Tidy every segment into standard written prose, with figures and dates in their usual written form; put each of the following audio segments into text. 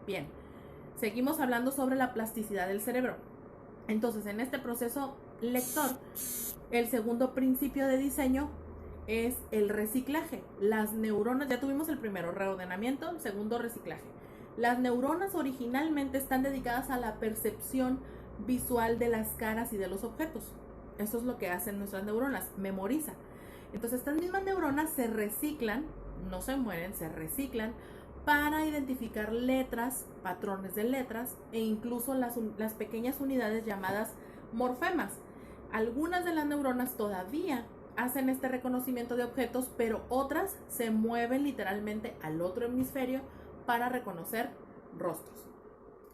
Bien, seguimos hablando sobre la plasticidad del cerebro. Entonces, en este proceso lector, el segundo principio de diseño es el reciclaje. Las neuronas, ya tuvimos el primero, reordenamiento, el segundo, reciclaje. Las neuronas originalmente están dedicadas a la percepción visual de las caras y de los objetos. Eso es lo que hacen nuestras neuronas, memoriza. Entonces estas mismas neuronas se reciclan, no se mueren, se reciclan para identificar letras, patrones de letras e incluso las pequeñas unidades llamadas morfemas. Algunas de las neuronas todavía hacen este reconocimiento de objetos, pero otras se mueven literalmente al otro hemisferio para reconocer rostros.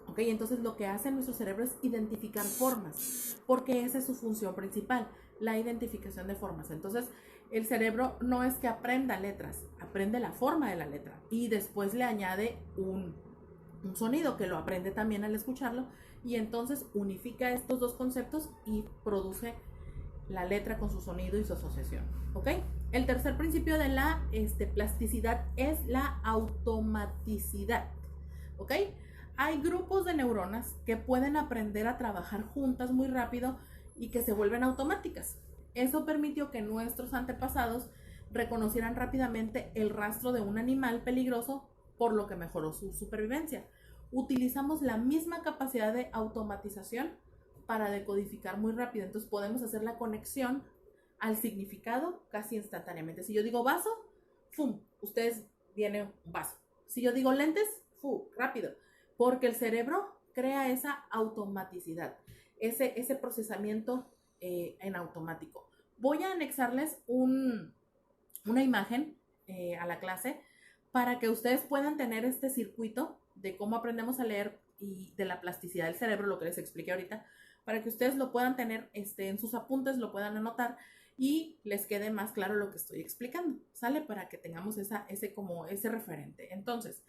¿Ok? Entonces lo que hace nuestro cerebro es identificar formas, porque esa es su función principal, la identificación de formas. Entonces el cerebro no es que aprenda letras, aprende la forma de la letra y después le añade un sonido que lo aprende también al escucharlo y entonces unifica estos dos conceptos y produce la letra con su sonido y su asociación. ¿Ok? El tercer principio de la plasticidad es la automaticidad. ¿Ok? Hay grupos de neuronas que pueden aprender a trabajar juntas muy rápido y que se vuelven automáticas. Eso permitió que nuestros antepasados reconocieran rápidamente el rastro de un animal peligroso, por lo que mejoró su supervivencia. Utilizamos la misma capacidad de automatización para decodificar muy rápido. Entonces podemos hacer la conexión al significado casi instantáneamente. Si yo digo vaso, ¡fum! Ustedes viene un vaso. Si yo digo lentes, ¡fum! Rápido. Porque el cerebro crea esa automaticidad, ese procesamiento en automático. Voy a anexarles una imagen a la clase para que ustedes puedan tener este circuito de cómo aprendemos a leer y de la plasticidad del cerebro, lo que les expliqué ahorita, para que ustedes lo puedan tener en sus apuntes, lo puedan anotar y les quede más claro lo que estoy explicando, ¿sale? Para que tengamos ese referente. Entonces,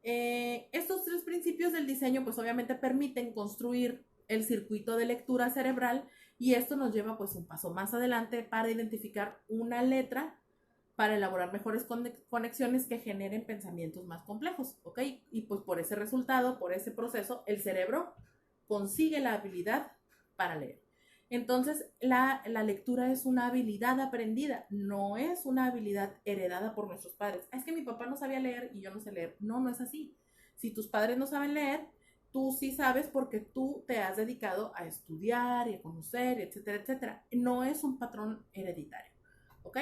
estos tres principios del diseño pues obviamente permiten construir el circuito de lectura cerebral y esto nos lleva pues un paso más adelante para identificar una letra para elaborar mejores conexiones que generen pensamientos más complejos, ¿ok? Y pues por ese resultado, por ese proceso, el cerebro consigue la habilidad para leer. Entonces, la lectura es una habilidad aprendida, no es una habilidad heredada por nuestros padres. Es que mi papá no sabía leer y yo no sé leer. No, no es así. Si tus padres no saben leer, tú sí sabes porque tú te has dedicado a estudiar y a conocer, etcétera, etcétera. No es un patrón hereditario, ¿ok?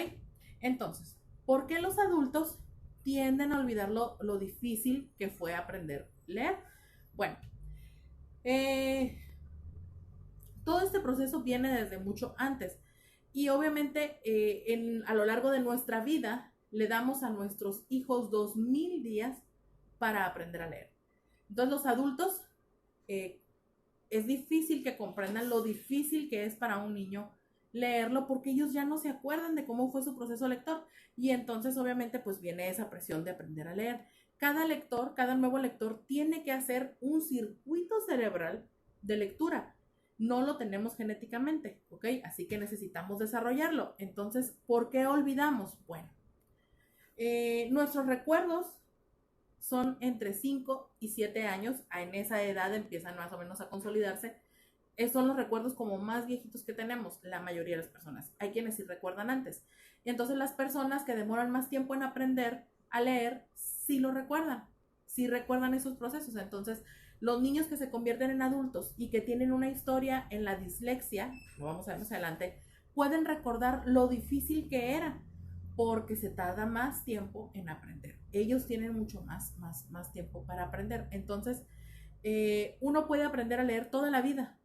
Entonces, ¿por qué los adultos tienden a olvidar lo difícil que fue aprender a leer? Bueno, eh, todo este proceso viene desde mucho antes y obviamente a lo largo de nuestra vida le damos a nuestros hijos 2000 días para aprender a leer. Entonces los adultos es difícil que comprendan lo difícil que es para un niño leerlo porque ellos ya no se acuerdan de cómo fue su proceso lector y entonces obviamente pues viene esa presión de aprender a leer. Cada lector, cada nuevo lector tiene que hacer un circuito cerebral de lectura. No lo tenemos genéticamente, ¿ok? Así que necesitamos desarrollarlo. Entonces, ¿por qué olvidamos? Bueno, nuestros recuerdos son entre 5 y 7 años. En esa edad empiezan más o menos a consolidarse. Son los recuerdos como más viejitos que tenemos, la mayoría de las personas. Hay quienes sí recuerdan antes. Y entonces las personas que demoran más tiempo en aprender a leer, sí lo recuerdan, sí recuerdan esos procesos. Entonces, los niños que se convierten en adultos y que tienen una historia en la dislexia, lo vamos a ver más adelante, pueden recordar lo difícil que era, porque se tarda más tiempo en aprender. Ellos tienen mucho más tiempo para aprender. Entonces, uno puede aprender a leer toda la vida,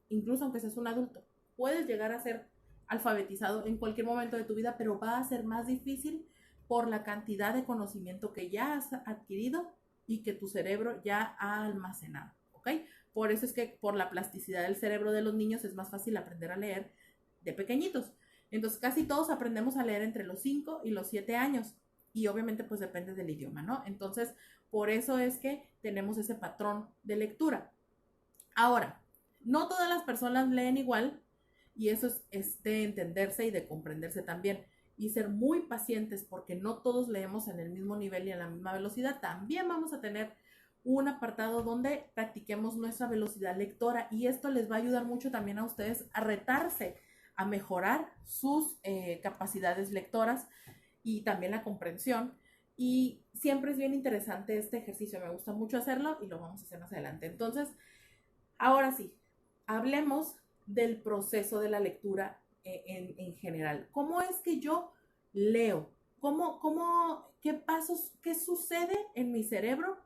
incluso aunque seas un adulto. Puedes llegar a ser alfabetizado en cualquier momento de tu vida, pero va a ser más difícil por la cantidad de conocimiento que ya has adquirido y que tu cerebro ya ha almacenado, ¿ok? Por eso es que por la plasticidad del cerebro de los niños es más fácil aprender a leer de pequeñitos. Entonces casi todos aprendemos a leer entre los 5 y los 7 años y obviamente pues depende del idioma, ¿no? Entonces por eso es que tenemos ese patrón de lectura. Ahora, no todas las personas leen igual y eso es de entenderse y de comprenderse también y ser muy pacientes porque no todos leemos en el mismo nivel y en la misma velocidad. También vamos a tener un apartado donde practiquemos nuestra velocidad lectora, y esto les va a ayudar mucho también a ustedes a retarse, a mejorar sus capacidades lectoras y también la comprensión. Y siempre es bien interesante este ejercicio, me gusta mucho hacerlo y lo vamos a hacer más adelante. Entonces, ahora sí, hablemos del proceso de la lectura en general. ¿Cómo es que yo leo? ¿Qué pasos, qué sucede en mi cerebro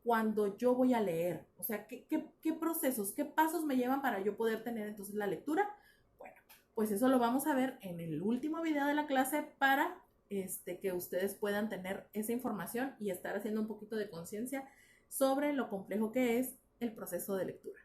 cuando yo voy a leer? O sea, ¿qué procesos, qué pasos me llevan para yo poder tener entonces la lectura? Bueno, pues eso lo vamos a ver en el último video de la clase para que ustedes puedan tener esa información y estar haciendo un poquito de conciencia sobre lo complejo que es el proceso de lectura.